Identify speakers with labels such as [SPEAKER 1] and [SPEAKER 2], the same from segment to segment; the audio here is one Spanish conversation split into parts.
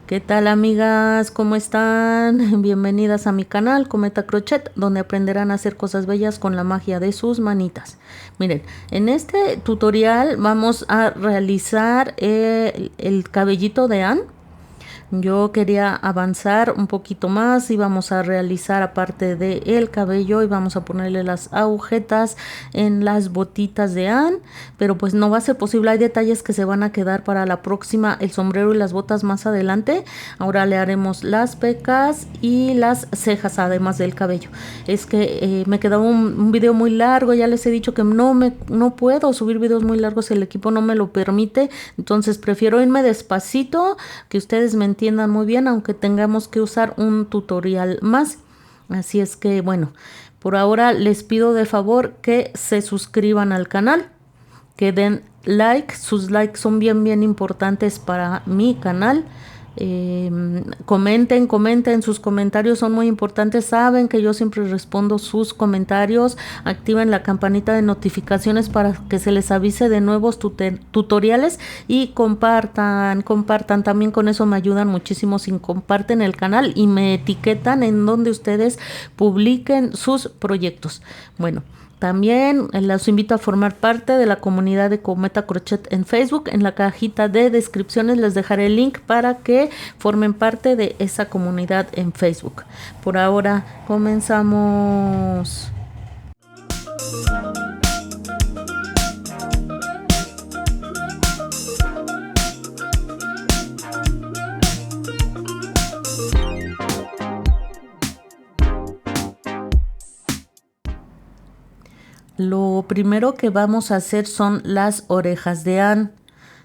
[SPEAKER 1] ¿Qué tal, amigas? ¿Cómo están? Bienvenidas a mi canal Cometa Crochet, donde aprenderán a hacer cosas bellas con la magia de sus manitas. Miren, en este tutorial vamos a realizar el cabellito de Anne. Yo quería avanzar un poquito más y vamos a realizar, aparte de el cabello, y vamos a ponerle las agujetas en las botitas de Anne, pero pues no va a ser posible. Hay detalles que se van a quedar para la próxima, el sombrero y las botas más adelante. Ahora le haremos las pecas y las cejas, además del cabello. Es que me quedaba un video muy largo. Ya les he dicho que no puedo subir videos muy largos, el equipo no me lo permite, entonces prefiero irme despacito, que ustedes me entiendan muy bien, aunque tengamos que usar un tutorial más. Así es que bueno, por ahora les pido de favor que se suscriban al canal, que den like. Sus likes son bien importantes para mi canal. Comenten, sus comentarios son muy importantes. Saben que yo siempre respondo sus comentarios. Activen la campanita de notificaciones para que se les avise de nuevos tutoriales, y compartan. También con eso me ayudan muchísimo si comparten el canal y me etiquetan en donde ustedes publiquen sus proyectos. Bueno, también los invito a formar parte de la comunidad de Cometa Crochet en Facebook. En la cajita de descripciones les dejaré el link para que formen parte de esa comunidad en Facebook. Por ahora comenzamos. Lo primero que vamos a hacer son las orejas de Anne.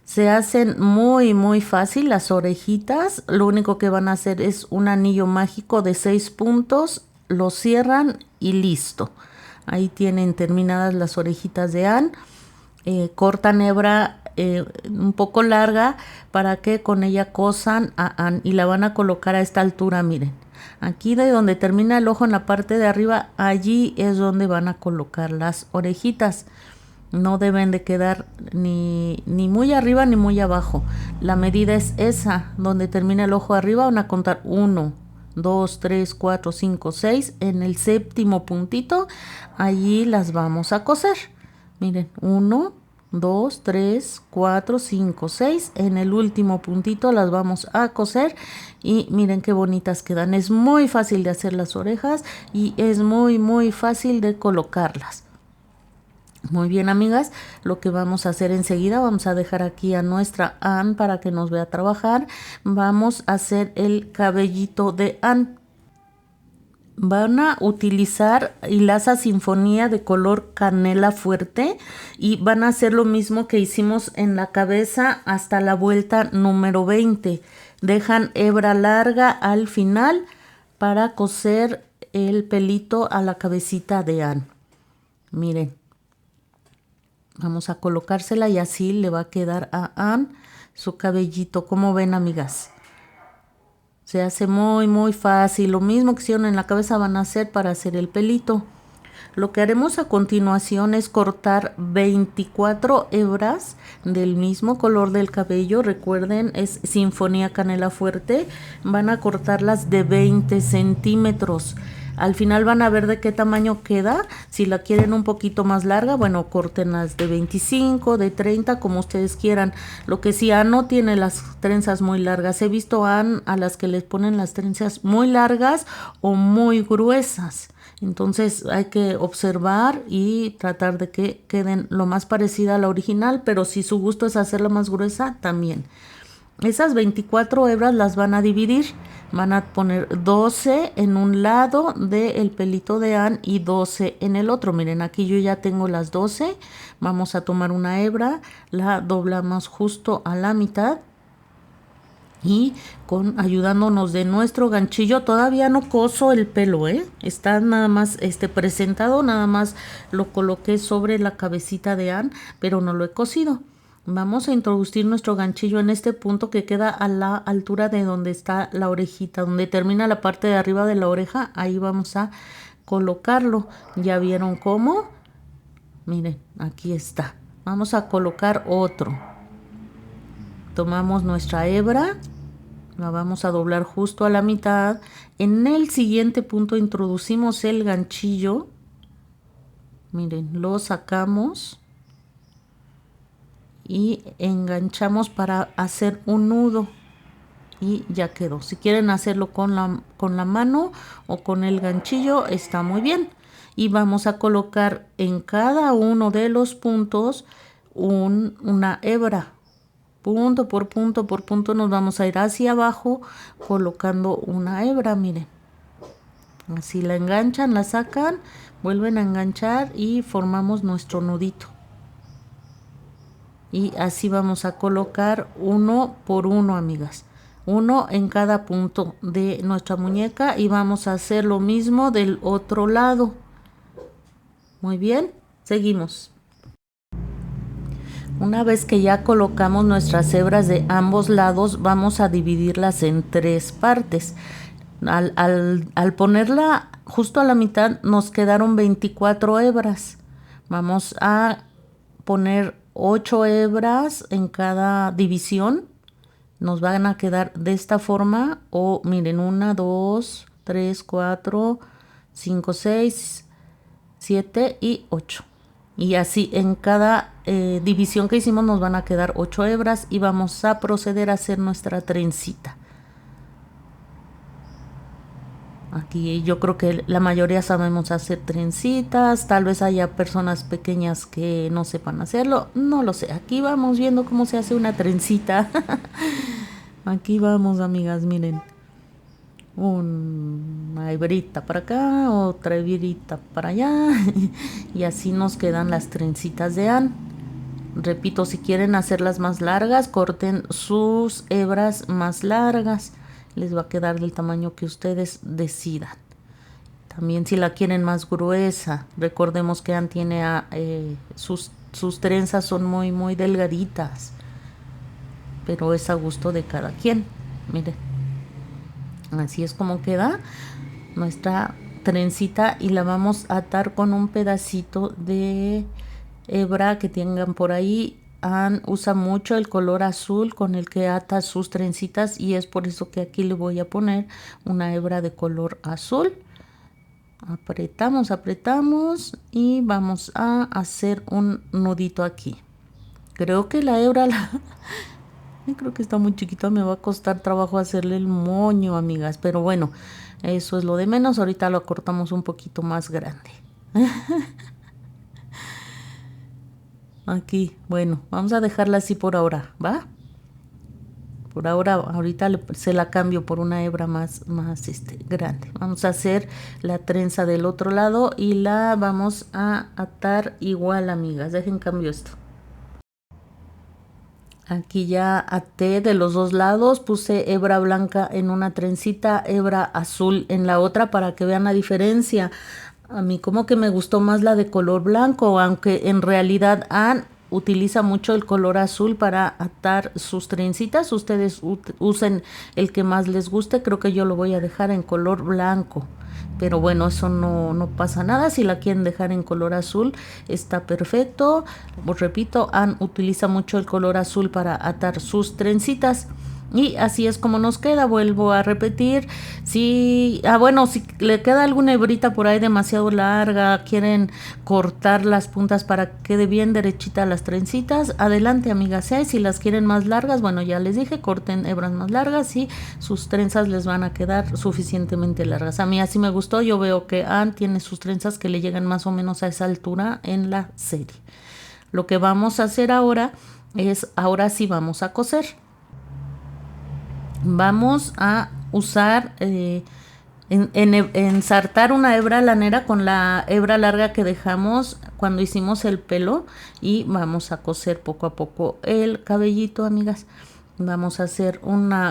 [SPEAKER 1] Se hacen muy fácil las orejitas. Lo único que van a hacer es un anillo mágico de 6 puntos, lo cierran y listo. Ahí tienen terminadas las orejitas de Anne. Cortan hebra un poco larga para que con ella cosan a Anne, y la van a colocar a esta altura. Miren, aquí de donde termina el ojo en la parte de arriba, allí es donde van a colocar las orejitas. No deben de quedar ni muy arriba ni muy abajo. La medida es esa, donde termina el ojo arriba van a contar 1, 2, 3, 4, 5, 6. En el séptimo puntito, allí las vamos a coser. Miren, 1, 2, 3, 4, 5, 6. En el último puntito las vamos a coser y miren qué bonitas quedan. Es muy fácil de hacer las orejas y es muy fácil de colocarlas. Muy bien, amigas, lo que vamos a hacer enseguida, vamos a dejar aquí a nuestra Anne para que nos vea trabajar. Vamos a hacer el cabellito de Anne. Van a utilizar hilaza sinfonía de color canela fuerte y van a hacer lo mismo que hicimos en la cabeza hasta la vuelta número 20. Dejan hebra larga al final para coser el pelito a la cabecita de Anne. Miren, vamos a colocársela y así le va a quedar a Anne su cabellito. Como ven, amigas, se hace muy fácil. Lo mismo que hicieron en la cabeza van a hacer para hacer el pelito. Lo que haremos a continuación es cortar 24 hebras del mismo color del cabello. Recuerden, es sinfonía canela fuerte. Van a cortarlas de 20 centímetros. Al final van a ver de qué tamaño queda. Si la quieren un poquito más larga, bueno, córtenlas de 25, de 30, como ustedes quieran. Lo que sí, Anne no tiene las trenzas muy largas. He visto a Anne a las que les ponen las trenzas muy largas o muy gruesas. Entonces hay que observar y tratar de que queden lo más parecida a la original, pero si su gusto es hacerla más gruesa, también. Esas 24 hebras las van a dividir. Van a poner 12 en un lado del pelito de Anne y 12 en el otro. Miren, aquí yo ya tengo las 12. Vamos a tomar una hebra, la doblamos justo a la mitad y ayudándonos de nuestro ganchillo. Todavía no coso el pelo, está nada más presentado, nada más lo coloqué sobre la cabecita de Anne, pero no lo he cosido. Vamos a introducir nuestro ganchillo en este punto que queda a la altura de donde está la orejita, donde termina la parte de arriba de la oreja. Ahí vamos a colocarlo. ¿Ya vieron cómo? Miren, aquí está. Vamos a colocar otro. Tomamos nuestra hebra La vamos a doblar justo a la mitad. En el siguiente punto introducimos el ganchillo. Miren, lo sacamos y enganchamos para hacer un nudo. Y ya quedó. Si quieren hacerlo con la mano o con el ganchillo, está muy bien. Y vamos a colocar en cada uno de los puntos una hebra. Punto por punto nos vamos a ir hacia abajo colocando una hebra, miren. Así la enganchan, la sacan, vuelven a enganchar y formamos nuestro nudito. Y así vamos a colocar uno por uno, amigas. Uno en cada punto de nuestra muñeca y vamos a hacer lo mismo del otro lado. Muy bien, seguimos. Una vez que ya colocamos nuestras hebras de ambos lados, vamos a dividirlas en 3 partes. Al ponerla justo a la mitad nos quedaron 24 hebras. Vamos a poner 8 hebras en cada división. Nos van a quedar de esta forma, o miren, 1, 2, 3, 4, 5, 6, 7 y 8. Y así en cada división que hicimos nos van a quedar 8 hebras y vamos a proceder a hacer nuestra trencita. Aquí yo creo que la mayoría sabemos hacer trencitas, tal vez haya personas pequeñas que no sepan hacerlo, no lo sé. Aquí vamos viendo cómo se hace una trencita. Aquí vamos, amigas, miren. Una hebrita para acá, otra hebrita para allá. Y así nos quedan las trencitas de Anne. Repito, si quieren hacerlas más largas, corten sus hebras más largas. Les va a quedar del tamaño que ustedes decidan. También si la quieren más gruesa, recordemos que Anne tiene sus trenzas son muy delgaditas, pero es a gusto de cada quien. Miren, así es como queda nuestra trencita y la vamos a atar con un pedacito de hebra que tengan por ahí. Anne usa mucho el color azul con el que ata sus trencitas y es por eso que aquí le voy a poner una hebra de color azul. Apretamos y vamos a hacer un nudito aquí. Creo que la hebra creo que está muy chiquita, me va a costar trabajo hacerle el moño, amigas, pero bueno, eso es lo de menos. Ahorita lo cortamos un poquito más grande. Aquí, bueno, vamos a dejarla así por ahora, ¿va? Por ahora, ahorita se la cambio por una hebra más grande. Vamos a hacer la trenza del otro lado y la vamos a atar igual, amigas. Dejen cambio esto. Aquí ya até de los dos lados, puse hebra blanca en una trencita, hebra azul en la otra para que vean la diferencia. A mí como que me gustó más la de color blanco, aunque en realidad Anne utiliza mucho el color azul para atar sus trencitas. Ustedes usen el que más les guste, creo que yo lo voy a dejar en color blanco. Pero bueno, eso no pasa nada. Si la quieren dejar en color azul, está perfecto. Os repito, Anne utiliza mucho el color azul para atar sus trencitas. Y así es como nos queda. Vuelvo a repetir. Bueno, si le queda alguna hebrita por ahí demasiado larga, quieren cortar las puntas para que quede bien derechita las trencitas, adelante, amigas. Si las quieren más largas, bueno, ya les dije, corten hebras más largas y sus trenzas les van a quedar suficientemente largas. A mí así me gustó. Yo veo que Anne tiene sus trenzas que le llegan más o menos a esa altura en la serie. Lo que vamos a hacer ahora sí vamos a coser. Vamos a usar, ensartar una hebra lanera con la hebra larga que dejamos cuando hicimos el pelo y vamos a coser poco a poco el cabellito, amigas. Vamos a hacer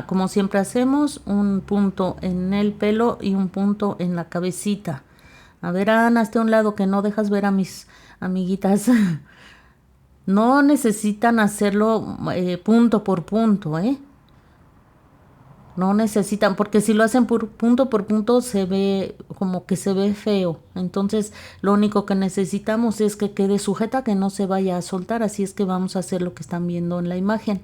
[SPEAKER 1] como siempre hacemos, un punto en el pelo y un punto en la cabecita. A ver, Ana, hasta un lado que no dejas ver a mis amiguitas. No necesitan hacerlo punto por punto, No necesitan, porque si lo hacen por punto se ve como que se ve feo. Entonces lo único que necesitamos es que quede sujeta, que no se vaya a soltar. Así es que vamos a hacer lo que están viendo en la imagen.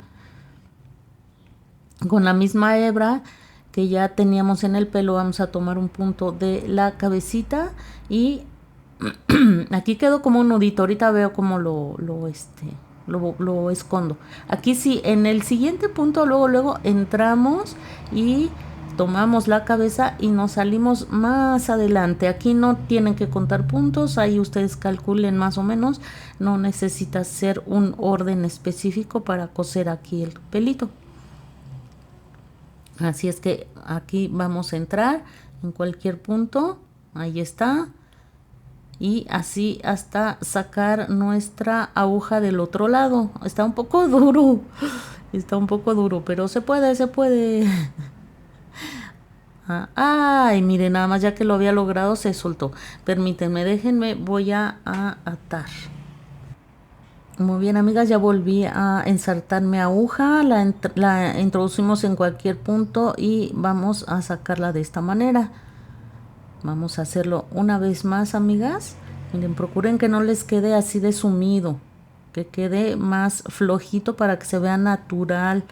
[SPEAKER 1] Con la misma hebra que ya teníamos en el pelo, vamos a tomar un punto de la cabecita y aquí quedó como un nudito. Ahorita veo cómo lo escondo. Aquí sí, en el siguiente punto, luego entramos y tomamos la cabeza y nos salimos más adelante. Aquí no tienen que contar puntos, ahí ustedes calculen más o menos. No necesita ser un orden específico para coser aquí el pelito. Así es que aquí vamos a entrar en cualquier punto. Ahí está. Y así hasta sacar nuestra aguja del otro lado. Está un poco duro. Está un poco duro, pero se puede, se puede. Ay, miren, nada más ya que lo había logrado se soltó. Permítanme, déjenme, voy a atar. Muy bien, amigas, ya volví a ensartar mi aguja, la introducimos en cualquier punto y vamos a sacarla de esta manera. Vamos a hacerlo una vez más, amigas. Miren, procuren que no les quede así de sumido, que quede más flojito para que se vea natural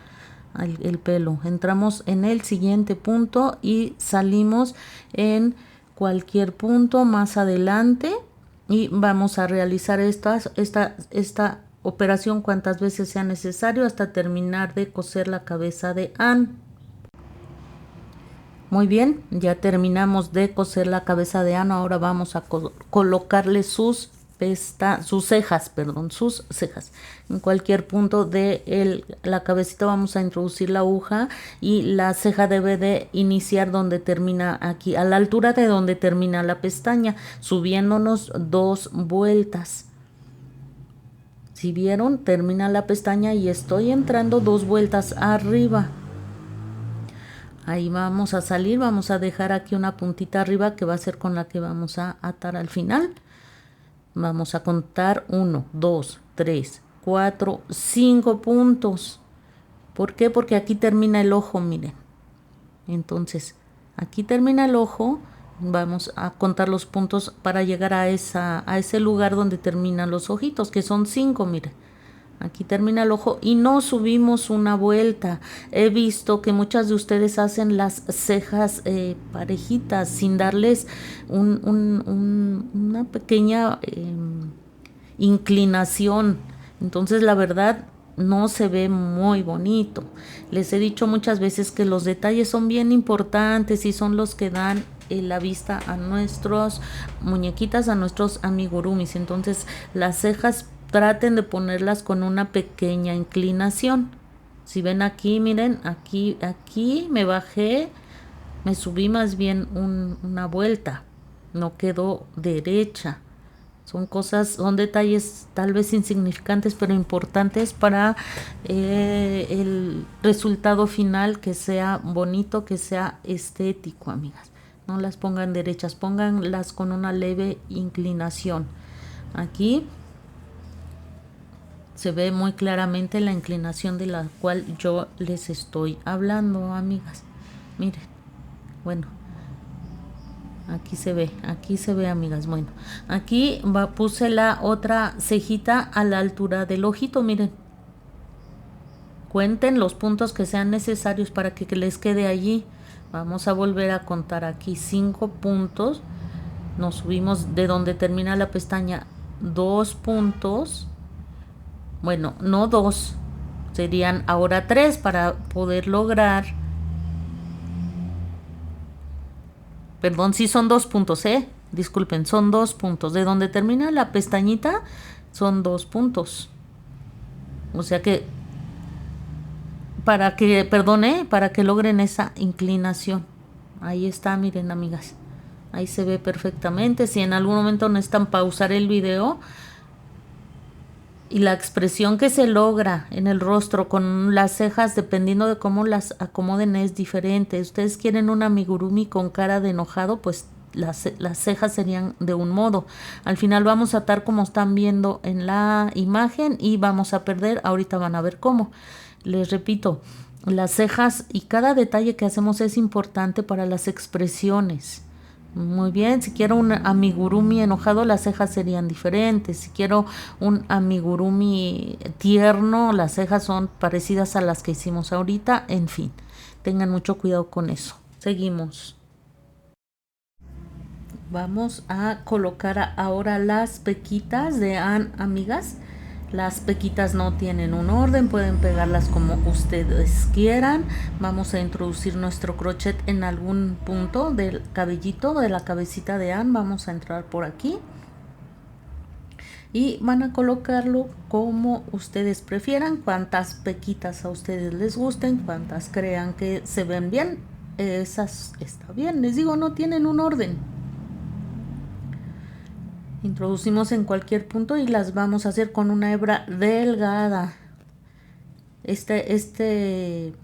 [SPEAKER 1] el pelo. Entramos en el siguiente punto y salimos en cualquier punto más adelante y vamos a realizar esta operación cuantas veces sea necesario hasta terminar de coser la cabeza de Anne. Muy bien, ya terminamos de coser la cabeza de Anne. Ahora vamos a colocarle sus cejas, sus cejas. En cualquier punto de la cabecita vamos a introducir la aguja y la ceja debe de iniciar donde termina aquí, a la altura de donde termina la pestaña, subiéndonos 2 vueltas. Si vieron, termina la pestaña y estoy entrando 2 vueltas arriba. Ahí vamos a salir, vamos a dejar aquí una puntita arriba que va a ser con la que vamos a atar al final. Vamos a contar 1, 2, 3, 4, 5 puntos. ¿Por qué? Porque aquí termina el ojo, miren. Entonces, aquí termina el ojo. Vamos a contar los puntos para llegar a ese lugar donde terminan los ojitos, que son 5, miren. Aquí termina el ojo y no subimos una vuelta. He visto que muchas de ustedes hacen las cejas parejitas sin darles una pequeña inclinación. Entonces la verdad no se ve muy bonito. Les he dicho muchas veces que los detalles son bien importantes y son los que dan la vista a nuestros muñequitas, a nuestros amigurumis. Entonces las cejas traten de ponerlas con una pequeña inclinación. Si ven aquí, miren, aquí me bajé, me subí más bien una vuelta, no quedó derecha. Son detalles tal vez insignificantes, pero importantes para el resultado final, que sea bonito, que sea estético, amigas. No las pongan derechas, pónganlas con una leve inclinación. Aquí se ve muy claramente la inclinación de la cual yo les estoy hablando, amigas. Miren, bueno, aquí se ve, amigas. Bueno, aquí puse la otra cejita a la altura del ojito, miren. Cuenten los puntos que sean necesarios para que les quede allí. Vamos a volver a contar aquí 5 puntos. Nos subimos de donde termina la pestaña 2 puntos. Bueno, no 2, serían ahora 3 para poder lograr. Perdón, sí son 2 puntos, disculpen, son 2 puntos. De donde termina la pestañita son 2 puntos. O sea que para que logren esa inclinación. Ahí está, miren, amigas. Ahí se ve perfectamente. Si en algún momento necesitan pausar el video, y la expresión que se logra en el rostro con las cejas, dependiendo de cómo las acomoden, es diferente. Ustedes quieren un amigurumi con cara de enojado, pues las cejas serían de un modo. Al final vamos a atar como están viendo en la imagen y vamos a perder. Ahorita van a ver cómo. Les repito, las cejas y cada detalle que hacemos es importante para las expresiones. Muy bien, si quiero un amigurumi enojado, las cejas serían diferentes. Si quiero un amigurumi tierno, las cejas son parecidas a las que hicimos ahorita. En fin, tengan mucho cuidado con eso. Seguimos. Vamos a colocar ahora las pequitas de Anne, amigas. Las pequitas no tienen un orden, pueden pegarlas como ustedes quieran. Vamos a introducir nuestro crochet en algún punto del cabellito, de la cabecita de Anne. Vamos a entrar por aquí. Y van a colocarlo como ustedes prefieran, cuantas pequitas a ustedes les gusten, cuantas crean que se ven bien. Esas está bien, les digo, no tienen un orden. Introducimos en cualquier punto y las vamos a hacer con una hebra delgada. Este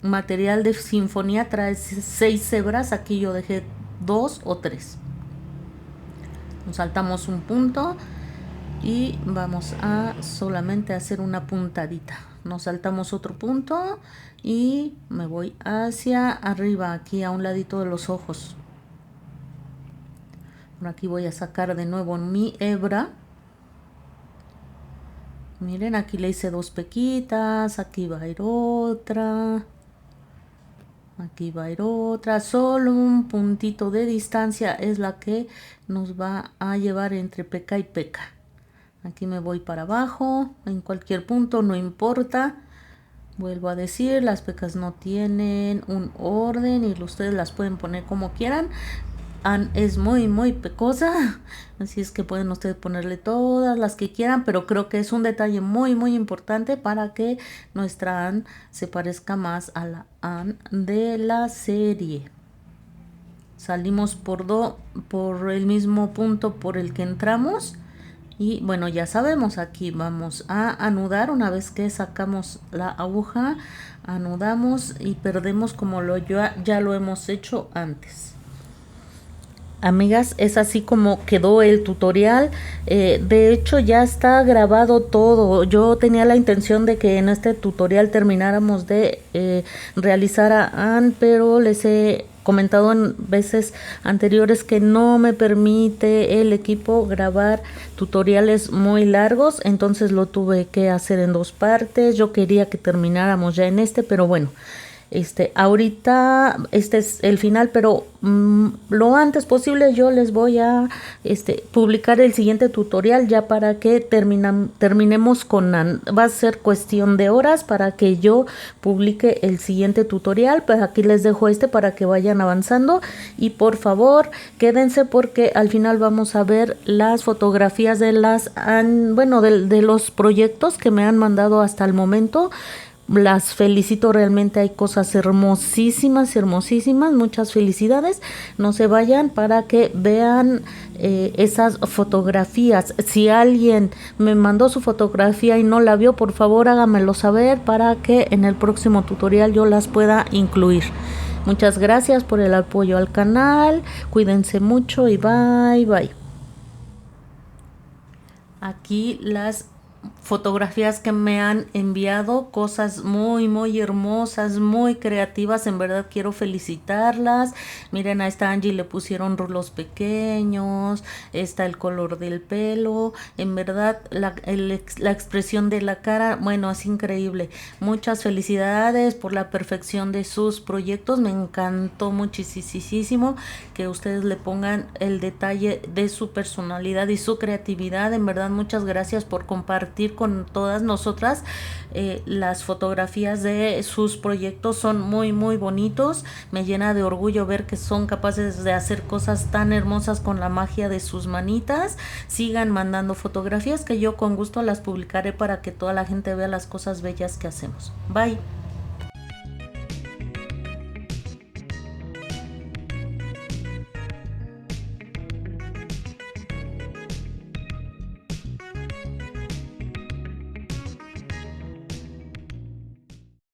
[SPEAKER 1] material de sinfonía trae 6 hebras, aquí yo dejé 2 o 3. Nos saltamos un punto y vamos a solamente hacer una puntadita. Nos saltamos otro punto y me voy hacia arriba, aquí a un ladito de los ojos. Por aquí voy a sacar de nuevo mi hebra. Miren, aquí le hice 2 pequitas, aquí va a ir otra, aquí va a ir otra. Solo un puntito de distancia es la que nos va a llevar entre peca y peca. Aquí me voy para abajo, en cualquier punto, no importa. Vuelvo a decir, las pecas no tienen un orden y ustedes las pueden poner como quieran. Anne es muy pecosa, así es que pueden ustedes ponerle todas las que quieran, pero creo que es un detalle muy importante para que nuestra Anne se parezca más a la Anne de la serie. Salimos por el mismo punto por el que entramos y bueno, ya sabemos, aquí vamos a anudar. Una vez que sacamos la aguja, anudamos y perdemos como ya lo hemos hecho antes. Amigas, es así como quedó el tutorial. De hecho ya está grabado todo. Yo tenía la intención de que en este tutorial termináramos de realizar a Anne, pero les he comentado en veces anteriores que no me permite el equipo grabar tutoriales muy largos, entonces lo tuve que hacer en 2 partes. Yo quería que termináramos ya en pero bueno, ahorita este es el final, pero lo antes posible yo les voy a publicar el siguiente tutorial ya para que terminemos con Anne. Va a ser cuestión de horas para que yo publique el siguiente tutorial, pues aquí les dejo para que vayan avanzando y por favor quédense porque al final vamos a ver las fotografías de de los proyectos que me han mandado hasta el momento. Las felicito, realmente hay cosas hermosísimas, muchas felicidades. No se vayan para que vean esas fotografías. Si alguien me mandó su fotografía y no la vio, por favor hágamelo saber para que en el próximo tutorial yo las pueda incluir. Muchas gracias por el apoyo al canal, cuídense mucho y bye. Aquí las fotografías que me han enviado, cosas muy hermosas, muy creativas, en verdad quiero felicitarlas. Miren, a esta Angie le pusieron rulos pequeños, está el color del pelo, en verdad la expresión de la cara, bueno, es increíble. Muchas felicidades por la perfección de sus proyectos, me encantó muchísimo que ustedes le pongan el detalle de su personalidad y su creatividad. En verdad, muchas gracias por compartir con todas nosotras las fotografías de sus proyectos. Son muy bonitos, me llena de orgullo ver que son capaces de hacer cosas tan hermosas con la magia de sus manitas. Sigan mandando fotografías que yo con gusto las publicaré para que toda la gente vea las cosas bellas que hacemos. Bye.